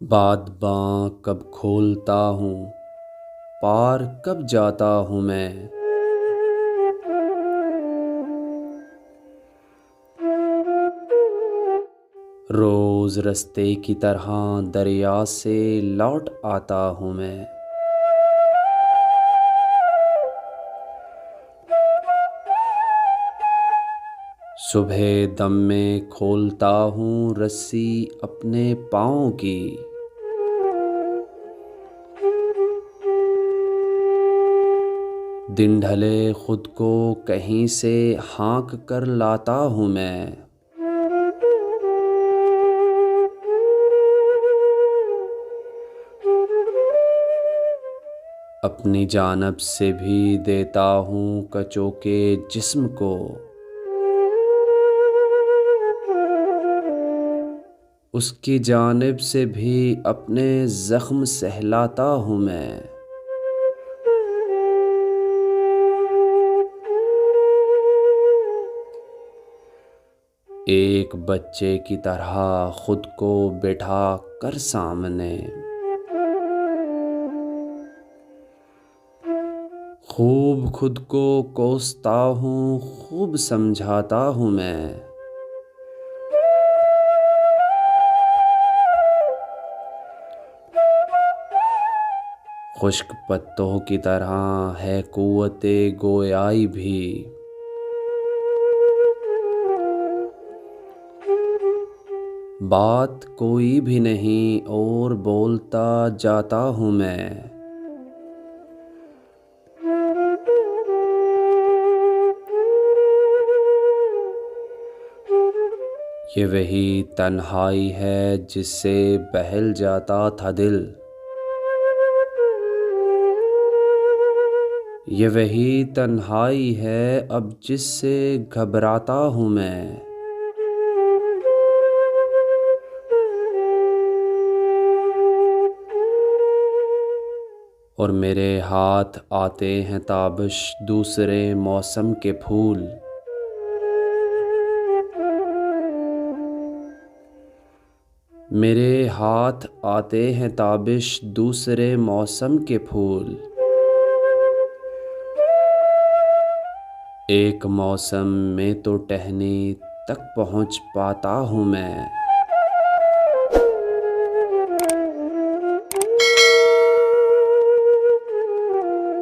बात बाँ कब खोलता हूँ, पार कब जाता हूँ मैं। रोज़ रास्ते की तरह दरिया से लौट आता हूँ मैं। सुबह दम में खोलता हूँ रस्सी अपने पाँव की। दिन ढले खुद को कहीं से हाँक कर लाता हूँ मैं। अपनी जानब से भी देता हूँ कचो के जिस्म को। उसकी जानिब से भी अपने ज़ख्म सहलाता हूँ मैं। एक बच्चे की तरह खुद को बैठा कर सामने, खूब खुद को कोसता हूँ, खूब समझाता हूँ मैं। खुश्क पत्तों की तरह है कुव्वते गोयाई भी। बात कोई भी नहीं और बोलता जाता हूँ मैं। ये वही तन्हाई है जिससे बहल जाता था दिल। ये वही तन्हाई है अब जिससे घबराता हूँ मैं। और मेरे हाथ आते हैं ताबिश दूसरे मौसम के फूल। मेरे हाथ आते हैं ताबिश दूसरे मौसम के फूल। एक मौसम में तो टहनी तक पहुँच पाता हूँ मैं।